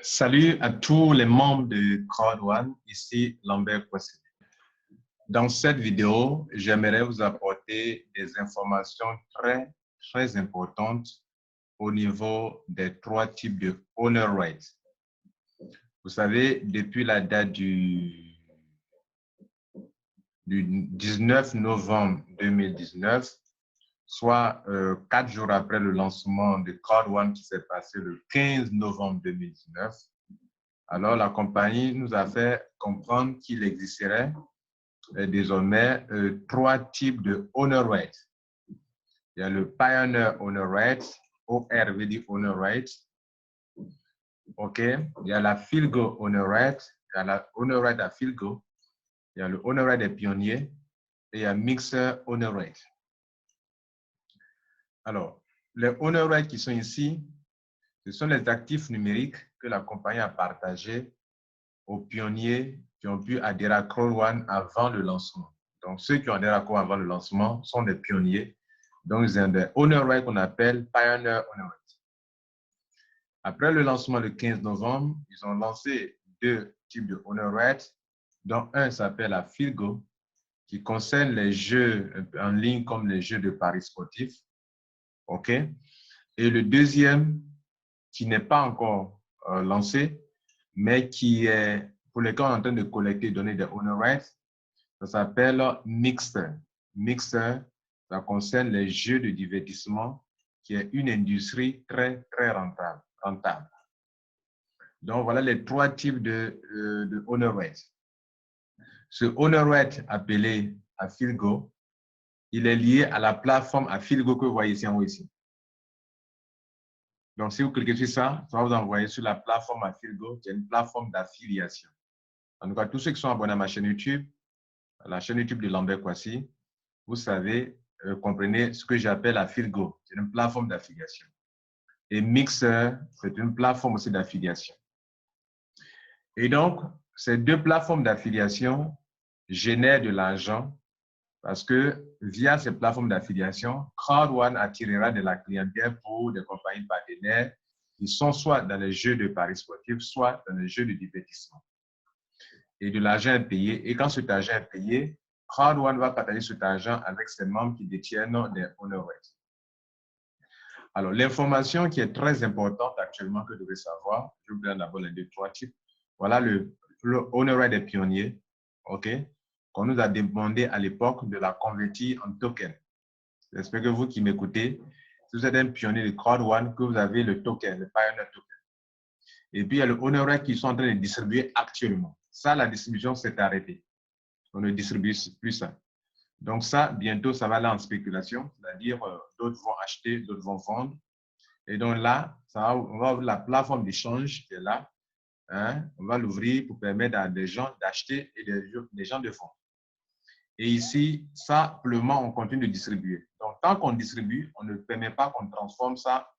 Salut à tous les membres de Crowd1, ici Lambert Kwasi. Dans cette vidéo, j'aimerais vous apporter des informations très importantes au niveau des trois types de owner rights. Vous savez, depuis la date du 19 novembre 2019, soit 4 jours après le lancement de Crowd1 qui s'est passé le 15 novembre 2019, alors la compagnie nous a fait comprendre qu'il existerait désormais trois types de owner rights. Il y a le Pioneer Owner Rights, OR veut dire Owner Rights. OK. Il y a la Filgo Owner Rights, il y a la Owner Right à Filgo, il y a le Owner Right des pionniers et il y a Mixer Owner Right. Alors, les Owner Rights qui sont ici, ce sont les actifs numériques que la compagnie a partagés aux pionniers qui ont pu adhérer à Crowd1 avant le lancement. Donc, ceux qui ont adhéré à Crowd1 avant le lancement sont des pionniers. Donc, ils ont des owner rights qu'on appelle Pioneer Owner Rights. Après le lancement le 15 novembre, ils ont lancé deux types de owner rights, dont un s'appelle la Filgo, qui concerne les jeux en ligne comme les jeux de paris sportifs. OK? Et le deuxième, qui n'est pas encore lancé, mais qui est pour lesquels on est en train de collecter et donner des owner rights, ça s'appelle Mixer. Mixer, ça concerne les jeux de divertissement, qui est une industrie très rentable. Donc, voilà les trois types de owner rights. Ce owner right appelé Affilgo, il est lié à la plateforme Affilgo que vous voyez ici en haut ici. Donc, si vous cliquez sur ça, ça va vous envoyer sur la plateforme Affilgo, qui est une plateforme d'affiliation. En tout cas, tous ceux qui sont abonnés à ma chaîne YouTube, la chaîne YouTube de Lambert Kwasi, vous savez, comprenez ce que j'appelle Affilgo. C'est une plateforme d'affiliation. Et Mixer, c'est une plateforme aussi d'affiliation. Et donc, ces deux plateformes d'affiliation génèrent de l'argent parce que via ces plateformes d'affiliation, Crowd1 attirera de la clientèle pour des compagnies partenaires qui sont soit dans les jeux de paris sportifs, soit dans les jeux de divertissement. Et de l'argent est payé. Et quand cet argent est payé, Crowd1 va partager cet argent avec ses membres qui détiennent des owner rights. Alors, l'information qui est très importante actuellement que vous devez savoir, je vous donne d'abord les deux, trois types. Voilà le owner right des pionniers, OK, qu'on nous a demandé à l'époque de la convertir en token. J'espère que vous qui m'écoutez, si vous êtes un pionnier de Crowd1, que vous avez le token, le Pioneer Token. Et puis, il y a le owner right qui sont en train de distribuer actuellement. Ça, la distribution s'est arrêtée. On ne distribue plus ça. Donc ça, bientôt, ça va aller en spéculation, c'est-à-dire d'autres vont acheter, d'autres vont vendre. Et donc là, on va ouvrir la plateforme d'échange qui est là. Hein, on va l'ouvrir pour permettre à des gens d'acheter et des gens de vendre. Et ici, simplement, on continue de distribuer. Donc, tant qu'on distribue, on ne permet pas qu'on transforme ça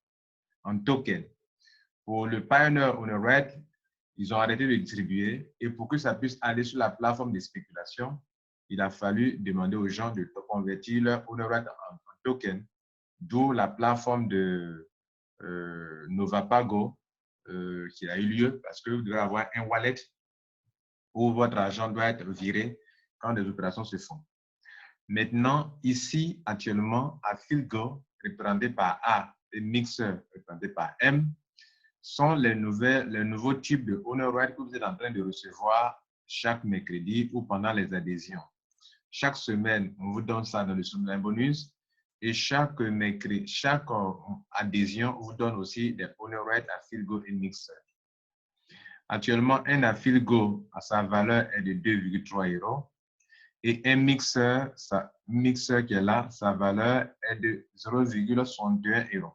en token. Pour le Pioneer Owner Right, ils ont arrêté de distribuer. Et pour que ça puisse aller sur la plateforme de spéculation, il a fallu demander aux gens de convertir leur owner right en token, d'où la plateforme de Novapago qui a eu lieu parce que vous devez avoir un wallet où votre argent doit être viré quand des opérations se font. Maintenant, ici, actuellement, Affilgo, représenté par A, et Mixer, représenté par M, sont les nouveaux types de owner right que vous êtes en train de recevoir chaque mercredi ou pendant les adhésions. Chaque semaine, on vous donne ça dans le Soumlin Bonus et chaque mercredi, chaque adhésion vous donne aussi des owner rights Affilgo et Mixer. Actuellement, un Affilgo, sa valeur est de 2,3 € et un Mixer, Mixer qui est là, sa valeur est de 0,61 €.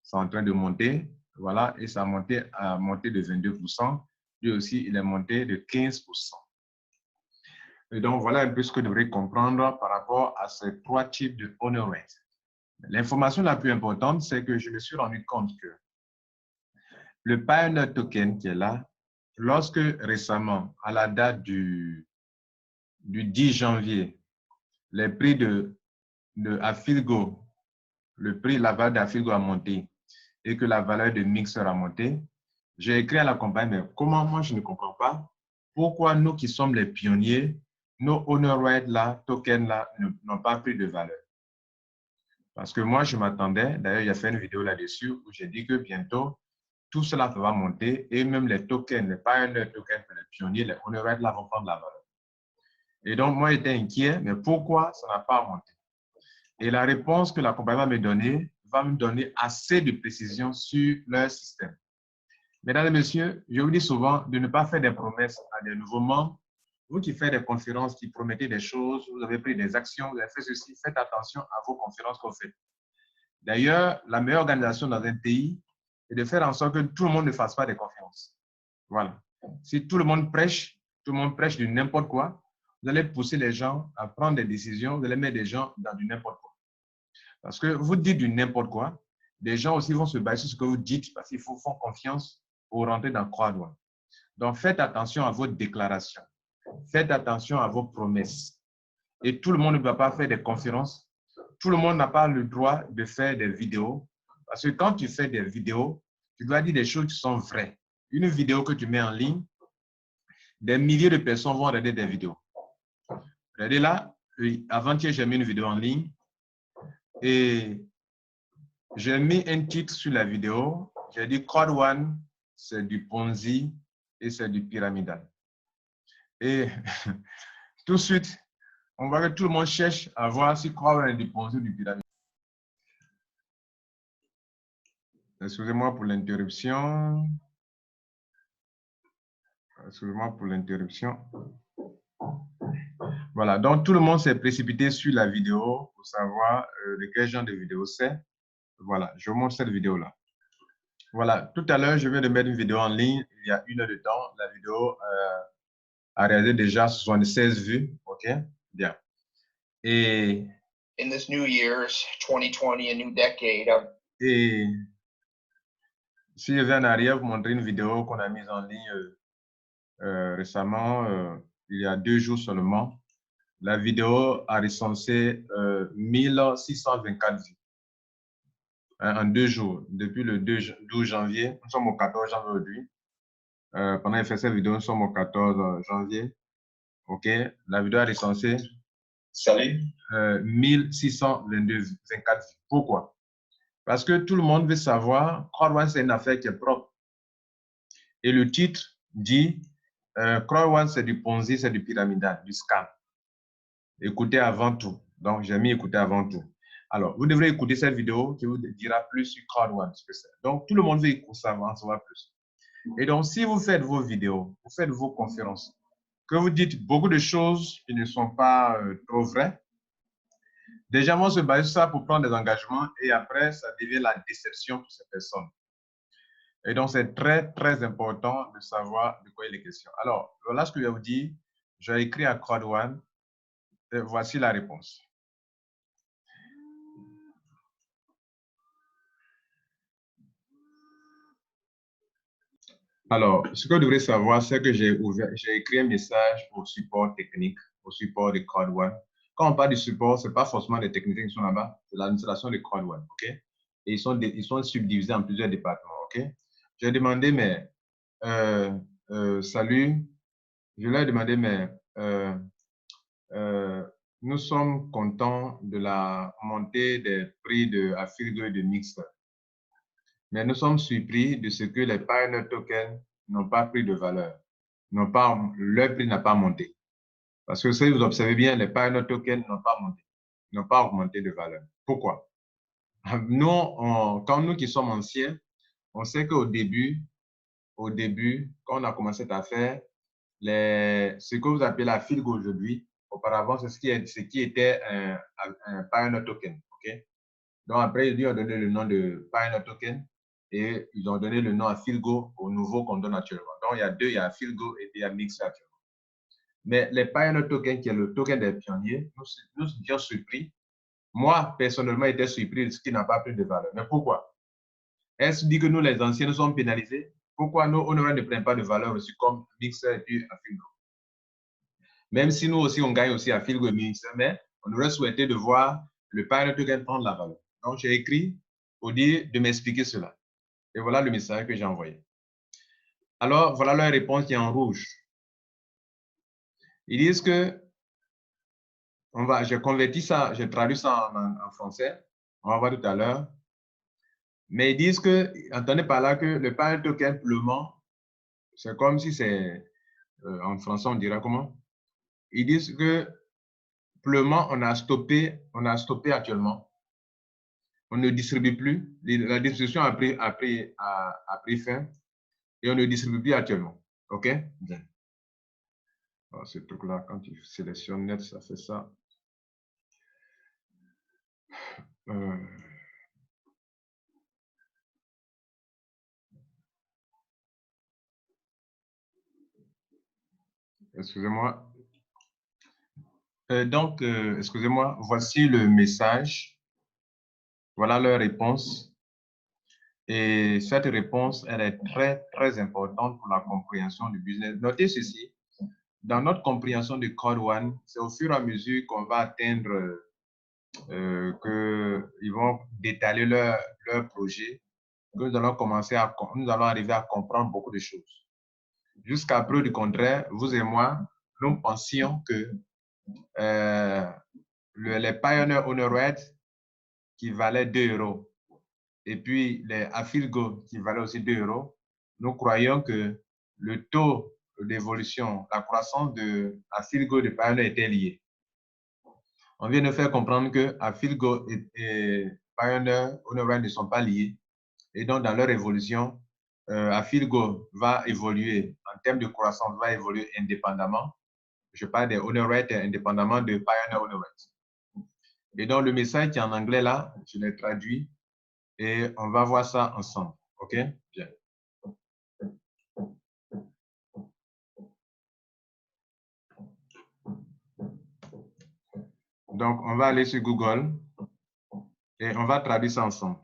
C'est en train de monter, voilà, et ça a monté de 22%. Lui aussi, il est monté de 15%. Et donc, voilà un peu ce que vous devrez comprendre par rapport à ces trois types de owner rights. L'information la plus importante, c'est que je me suis rendu compte que le Pioneer Token qui est là, lorsque récemment, à la date du 10 janvier, les prix de Affilgo, la valeur d'Affilgo a monté et que la valeur de Mixer a monté, J'ai écrit à la compagnie, mais comment moi je ne comprends pas pourquoi nous qui sommes les pionniers, nos honor rights là, tokens là, n'ont pas pris de valeur. Parce que moi je m'attendais, d'ailleurs il a fait une vidéo là-dessus où j'ai dit que bientôt tout cela va monter et même les tokens, les pioneer tokens, les pionniers, les honor rights là vont prendre la valeur. Et donc moi j'étais inquiet, mais pourquoi ça n'a pas monté? Et la réponse que la compagnie va me donner assez de précision sur leur système. Mesdames et messieurs, je vous dis souvent de ne pas faire des promesses à des nouveaux membres. Vous qui faites des conférences, qui promettez des choses, vous avez pris des actions, vous avez fait ceci, faites attention à vos conférences qu'on fait. D'ailleurs, la meilleure organisation dans un pays est de faire en sorte que tout le monde ne fasse pas des conférences. Voilà. Si tout le monde prêche du n'importe quoi, vous allez pousser les gens à prendre des décisions, vous allez mettre des gens dans du n'importe quoi. Parce que vous dites du n'importe quoi, des gens aussi vont se baser sur ce que vous dites parce qu'il faut faire confiance pour rentrer dans Croix-Douane. Donc, faites attention à vos déclarations. Faites attention à vos promesses. Et tout le monde ne doit pas faire des conférences. Tout le monde n'a pas le droit de faire des vidéos. Parce que quand tu fais des vidéos, tu dois dire des choses qui sont vraies. Une vidéo que tu mets en ligne, des milliers de personnes vont regarder des vidéos. Regardez là, avant-hier, j'ai mis une vidéo en ligne et j'ai mis un titre sur la vidéo. J'ai dit Croix-Douane, c'est du Ponzi et c'est du pyramidal. Et tout de suite, on voit que tout le monde cherche à voir si Croix-Douane est du Ponzi ou du pyramidal. Excusez-moi pour l'interruption. Excusez-moi pour l'interruption. Voilà, donc tout le monde s'est précipité sur la vidéo pour savoir de quel genre de vidéo c'est. Voilà, je vous montre cette vidéo-là. Voilà, tout à l'heure, je viens de mettre une vidéo en ligne il y a 1 heure de temps. La vidéo a réalisé déjà 76 vues. OK, bien. Et in this new year's 2020, a new decade. Et si je viens en arrière, vous montrer une vidéo qu'on a mise en ligne récemment, il y a 2 jours seulement. La vidéo a recensé 1624 vues en 2 jours. Depuis le 12 janvier, nous sommes au 14 janvier aujourd'hui. Pendant qu'elle fait cette vidéo, nous sommes au 14 janvier. OK, la vidéo a recensé 1624 vues. Pourquoi? Parce que tout le monde veut savoir, Croix-Douane, c'est une affaire qui est propre. Et le titre dit, Croix-Douane, c'est du Ponzi, c'est du pyramidal, du scam. Écoutez avant tout. Donc, j'ai mis écouter avant tout. Alors, vous devrez écouter cette vidéo qui vous dira plus sur Croix-Douane, ce que c'est. Donc, tout le monde veut en savoir plus. Et donc, si vous faites vos vidéos, vous faites vos conférences, que vous dites beaucoup de choses qui ne sont pas trop vraies, déjà, on se base sur ça pour prendre des engagements et après, ça devient la déception pour ces personnes. Et donc, c'est très, très important de savoir de quoi il est question. Alors, voilà ce que je vais vous dire. J'ai écrit à Croix-Douane et voici la réponse. Alors, ce que vous devrez savoir, c'est que j'ai écrit un message au support technique, au support de Croix-Douane. Quand on parle du support, ce n'est pas forcément les techniciens qui sont là-bas, c'est l'administration de Croix-Douane, OK? Et ils sont subdivisés en plusieurs départements, OK? J'ai demandé, mais, salut, je leur ai demandé, mais, nous sommes contents de la montée des prix de Afirgo et de Mixer. Mais nous sommes surpris de ce que les pioneer tokens n'ont pas pris de valeur. Leur prix n'a pas monté. Parce que si vous observez bien, les pioneer tokens n'ont pas monté, n'ont pas augmenté de valeur. Pourquoi? Nous, quand nous qui sommes anciens, on sait qu'au début, quand on a commencé cette affaire, ce que vous appelez la Afirgo aujourd'hui, auparavant, c'est ce qui était un pioneer token. Okay? Donc après, ils ont donné le nom de pioneer token et ils ont donné le nom à Afirgo au nouveau qu'on donne actuellement. Donc il y a deux, il y a Afirgo et il y a Mixer actuellement. Mais les pioneer token, qui est le token des pionniers, nous étions surpris. Moi, personnellement, j'étais surpris de ce qui n'a pas pris de valeur. Mais pourquoi? Est-ce dit que nous, les anciens, nous sommes pénalisés? Pourquoi nous, on ne prend pas de valeur aussi comme Mixer et puis Afirgo? Même si nous aussi, on gagne aussi Afirgo et Mixer, mais on aurait souhaité de voir le pioneer token prendre la valeur. Donc, j'ai écrit pour dire de m'expliquer cela. Et voilà le message que j'ai envoyé. Alors, voilà leur réponse qui est en rouge. Ils disent que, j'ai converti ça, j'ai traduit ça en français, on va voir tout à l'heure. Mais ils disent que, entendez par là que le Pioneer Token Pleinement, c'est comme si c'est, en français on dirait comment? Ils disent que Pleinement, on a stoppé actuellement. On ne distribue plus. La distribution a pris fin et on ne distribue plus actuellement. OK? Bien. Alors, ce truc-là, quand tu sélectionnes net, ça fait ça. Excusez-moi. Donc, excusez-moi, voici le message. Voilà leur réponse. Et cette réponse, elle est très, très importante pour la compréhension du business. Notez ceci. Dans notre compréhension de Code One, c'est au fur et à mesure qu'on va atteindre, qu'ils vont détailler leur projet, que nous allons arriver à comprendre beaucoup de choses. Jusqu'à preuve du contraire, vous et moi, nous pensions que les Pioneer Honorate qui valaient 2 € et puis les Afilgo qui valaient aussi 2 €, nous croyons que le taux d'évolution, la croissance de Afilgo de Pioneer était liée. On vient de faire comprendre que Afilgo et Pioneer Honorate ne sont pas liés. Et donc, dans leur évolution, Afilgo va évoluer en termes de croissance, va évoluer indépendamment. Je parle des Honorate indépendamment de Pioneer Honorate. Et donc, le message qui est en anglais là, je l'ai traduit et on va voir ça ensemble. OK? Bien. Donc, on va aller sur Google et on va traduire ça ensemble.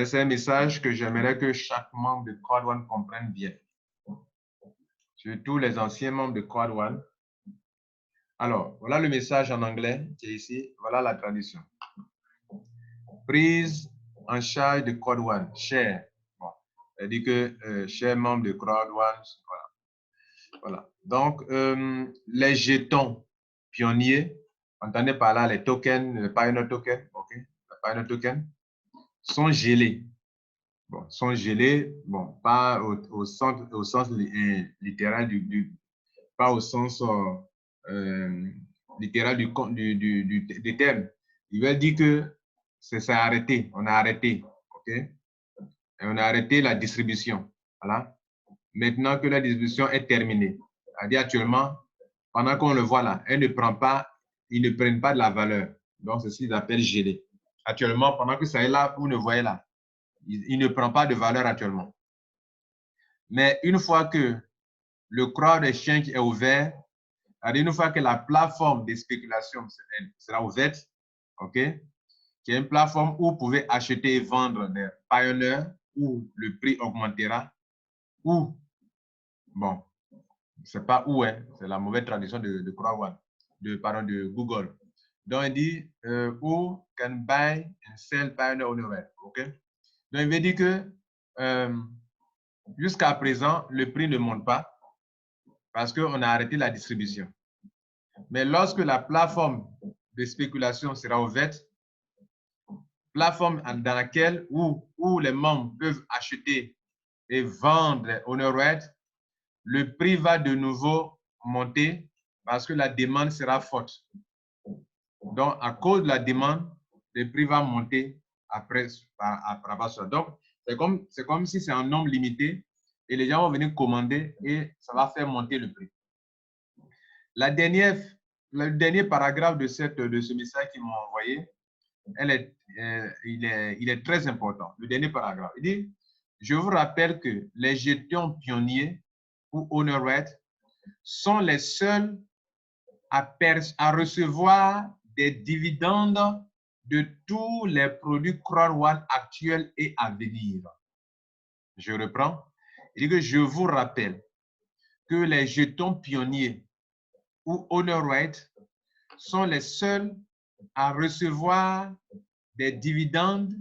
C'est un message que j'aimerais que chaque membre de Code One comprenne bien. Surtout les anciens membres de Code One. Alors, voilà le message en anglais qui est ici. Voilà la traduction. Prise en charge de Code One. Cher. Bon, elle dit que cher membre de Code One. Voilà. Voilà. Donc, les jetons pionniers, entendez par là les tokens, les Pioneer tokens, OK? Les Pioneer tokens sont gelés. Bon, sont gelés, bon, pas au sens littéral pas au sens littéral du terme. Il veut dire que c'est arrêté, on a arrêté, OK? Et on a arrêté la distribution, voilà. Maintenant que la distribution est terminée, c'est-à-dire actuellement, pendant qu'on le voit là, ils ne prennent pas de la valeur. Donc, c'est ce qu'ils appellent gelé. Actuellement, pendant que ça est là, vous ne voyez là, il ne prend pas de valeur actuellement. Mais une fois que le crowd exchange est ouvert, c'est-à-dire une fois que la plateforme de spéculation sera ouverte, OK, qui est une plateforme où vous pouvez acheter et vendre des pioneers, où le prix augmentera, ou, bon, je ne sais pas où, hein, c'est la mauvaise traduction de Crowd, de Google. Donc, il dit, who can buy and sell pioneer honorary, OK? Donc, il veut dire que jusqu'à présent, le prix ne monte pas parce qu'on a arrêté la distribution. Mais lorsque la plateforme de spéculation sera ouverte, plateforme dans laquelle où les membres peuvent acheter et vendre honorary, le prix va de nouveau monter parce que la demande sera forte. Donc, à cause de la demande, le prix va monter après ça. Donc, c'est comme si c'est un nombre limité et les gens vont venir commander et ça va faire monter le prix. Le dernier paragraphe de ce message qu'ils m'ont envoyé, il est très important. Le dernier paragraphe, il dit, je vous rappelle que les jetons pionniers ou honorary sont les seuls à recevoir des dividendes de tous les produits Crowd One actuels et à venir. Je reprends. Il dit que je vous rappelle que les jetons pionniers ou honorary sont les seuls à recevoir des dividendes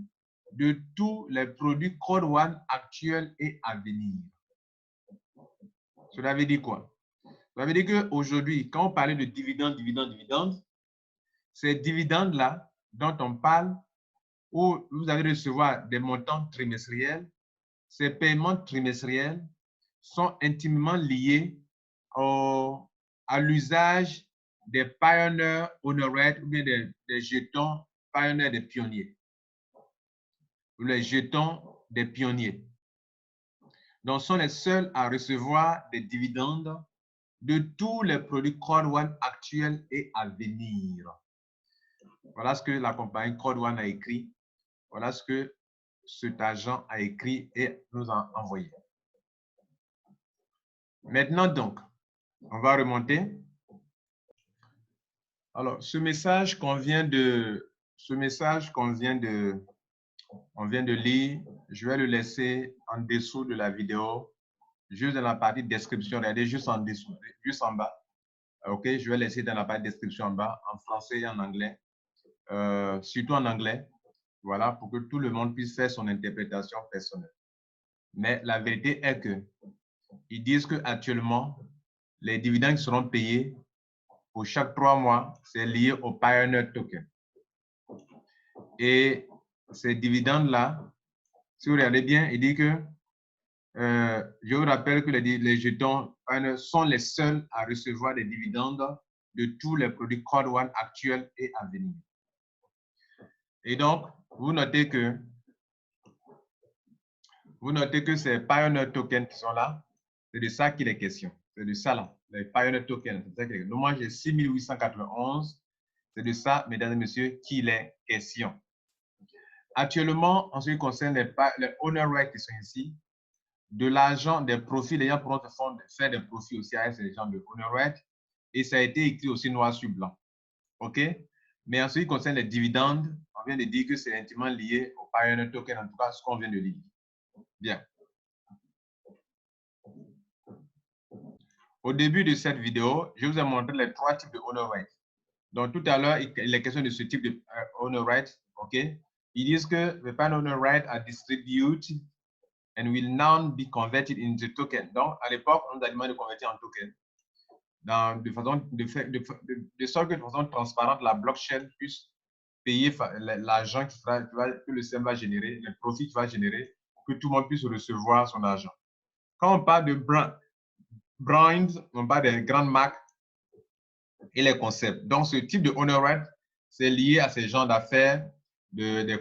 de tous les produits Code One actuels et à venir. Cela veut dire quoi? Ça veut dire qu'aujourd'hui, quand on parlait de dividendes, ces dividendes-là dont on parle, où vous allez recevoir des montants trimestriels, ces paiements trimestriels sont intimement liés à l'usage des Pioneer Honorate ou bien des jetons Pioneer des pionniers. Ou les jetons des pionniers. Donc, sont les seuls à recevoir des dividendes de tous les produits Code One actuels et à venir. Voilà ce que la compagnie Code One a écrit. Voilà ce que cet agent a écrit et nous a envoyé. Maintenant donc, on va remonter. Alors, ce message qu'on vient de lire, je vais le laisser en dessous de la vidéo, juste dans la partie description. Regardez juste en dessous, juste en bas. OK, je vais laisser dans la partie description en bas, en français et en anglais, surtout en anglais, voilà, pour que tout le monde puisse faire son interprétation personnelle. Mais la vérité est que ils disent qu'actuellement, les dividendes qui seront payés pour chaque 3 mois, c'est lié au Pioneer Token. Et ces dividendes-là, si vous regardez bien, il dit que, je vous rappelle que les jetons Pioneer sont les seuls à recevoir des dividendes de tous les produits Code One actuels et à venir. Et donc, vous notez que ces Pioneer Tokens qui sont là, c'est de ça qu'il est question. C'est de ça là, les Pioneer Tokens. Donc, moi, j'ai 6891. C'est de ça, mesdames et messieurs, qu'il est question. Actuellement, en ce qui concerne les Honor Rights qui sont ici, de l'argent, des profits, les gens pourront faire des profits aussi avec ces gens de Honor Rights. Et ça a été écrit aussi noir sur blanc. OK? Mais en ce qui concerne les dividendes, on vient de dire que c'est intimement lié au Pioneer Token, en tout cas, ce qu'on vient de lire. Bien. Au début de cette vidéo, je vous ai montré les 3 types de Honor Rights. Donc, tout à l'heure, il est question de ce type de Honor Rights. OK? Ils disent que the Pioneer Honor Rights are distributed and will now be converted into token. Donc, à l'époque, on nous a demandé de convertir en token. De sorte que de façon transparente, la blockchain puisse payer l'argent que le système va générer, les profits qu'il va générer, pour que tout le monde puisse recevoir son argent. Quand on parle de brands, on parle des grandes marques et les concepts. Donc, ce type de honor right, c'est lié à ces genres d'affaires, des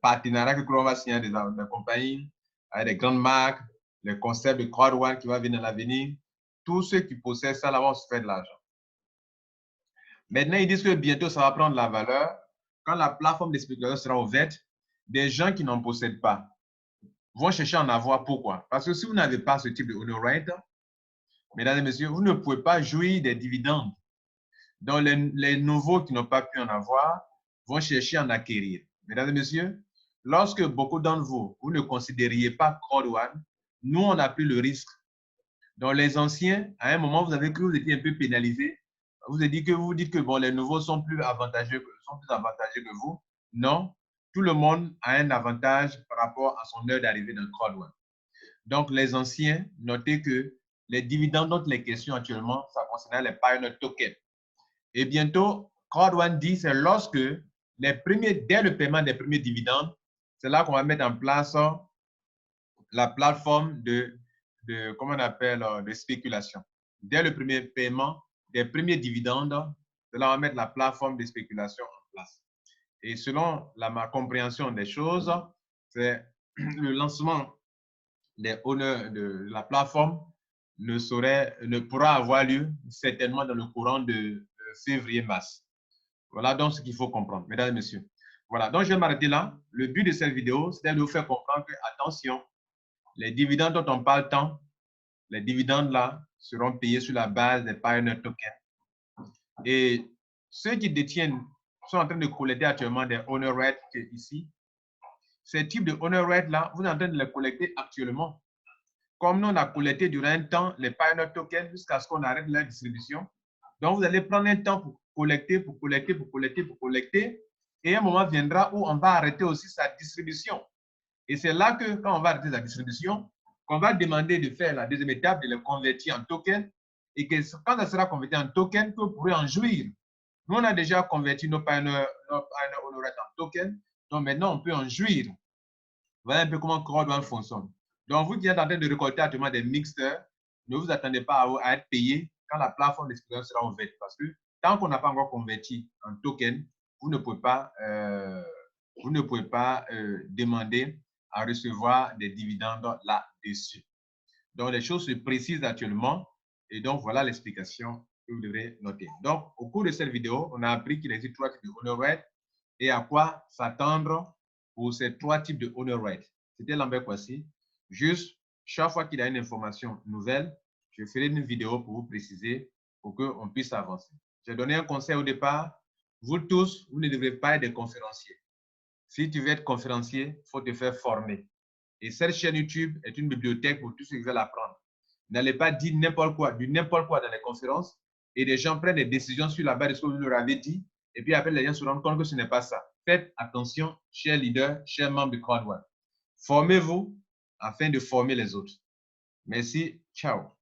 partenariats que l'on va signer des compagnies, avec des grandes marques, les concepts de Code One qui va venir dans l'avenir. Tous ceux qui possèdent ça, là, vont se faire de l'argent. Maintenant, ils disent que bientôt, ça va prendre la valeur. Quand la plateforme de spéculation sera ouverte, des gens qui n'en possèdent pas vont chercher à en avoir. Pourquoi? Parce que si vous n'avez pas ce type de honor right, mesdames et messieurs, vous ne pouvez pas jouir des dividendes. Donc, les nouveaux qui n'ont pas pu en avoir vont chercher à en acquérir. Mesdames et messieurs, lorsque beaucoup d'entre vous, vous ne considériez pas Code One, nous, on a pris le risque. Donc, les anciens, à un moment, vous avez cru que vous étiez un peu pénalisés. Vous avez dit que vous dites que bon, les nouveaux sont plus avantageux que vous. Non, tout le monde a un avantage par rapport à son heure d'arrivée dans Code One. Donc, les anciens, notez que les dividendes dont les questions actuellement, ça concerne les Pioneer Tokens. Et bientôt, Code One dit, c'est lorsque dès le paiement des premiers dividendes, c'est là qu'on va mettre en place la plateforme comment on appelle, de spéculation. Dès le premier paiement des premiers dividendes, c'est là qu'on va mettre la plateforme de spéculation en place. Et selon ma compréhension des choses, c'est le lancement des honneurs de la plateforme ne pourra avoir lieu certainement dans le courant de février-mars. Voilà donc ce qu'il faut comprendre, mesdames et messieurs. Voilà, donc je vais m'arrêter là. Le but de cette vidéo, c'est de vous faire comprendre que, attention, les dividendes dont on parle tant, les dividendes là seront payés sur la base des Pioneer Tokens. Et ceux qui détiennent sont en train de collecter actuellement des honor rights ici. Ces types de honor rights là, vous êtes en train de les collecter actuellement. Comme nous, on a collecté durant un temps les Pioneer Tokens jusqu'à ce qu'on arrête la distribution. Donc, vous allez prendre un temps pour collecter. Et un moment viendra où on va arrêter aussi sa distribution. Et c'est là que, quand on va arrêter sa distribution, qu'on va demander de faire la deuxième étape, de le convertir en token. Et que quand ça sera converti en token, que vous pourrez en jouir. Nous, on a déjà converti nos Pioneer Honored en token. Donc maintenant, on peut en jouir. Voilà un peu comment Crowd1 fonctionne. Donc, vous qui êtes en train de récolter actuellement des mixteurs, ne vous attendez pas à être payé quand la plateforme d'expérience sera ouverte. Parce que tant qu'on n'a pas encore converti en token, vous ne pouvez pas demander à recevoir des dividendes là-dessus. Donc, les choses se précisent actuellement. Et donc, voilà l'explication que vous devrez noter. Donc, au cours de cette vidéo, on a appris qu'il existe 3 types de Honored et à quoi s'attendre pour ces 3 types de Honored. C'était Lambert Kwasi. Juste, chaque fois qu'il y a une information nouvelle, je ferai une vidéo pour vous préciser pour qu'on puisse avancer. J'ai donné un conseil au départ. Vous tous, vous ne devrez pas être des conférenciers. Si tu veux être conférencier, il faut te faire former. Et cette chaîne YouTube est une bibliothèque pour tous ceux qui veulent apprendre. N'allez pas dire n'importe quoi, du n'importe quoi dans les conférences et des gens prennent des décisions sur la base de ce que vous leur avez dit et puis après les gens se rendent compte que ce n'est pas ça. Faites attention, chers leaders, chers membres de Crowd1. Formez-vous afin de former les autres. Merci, ciao.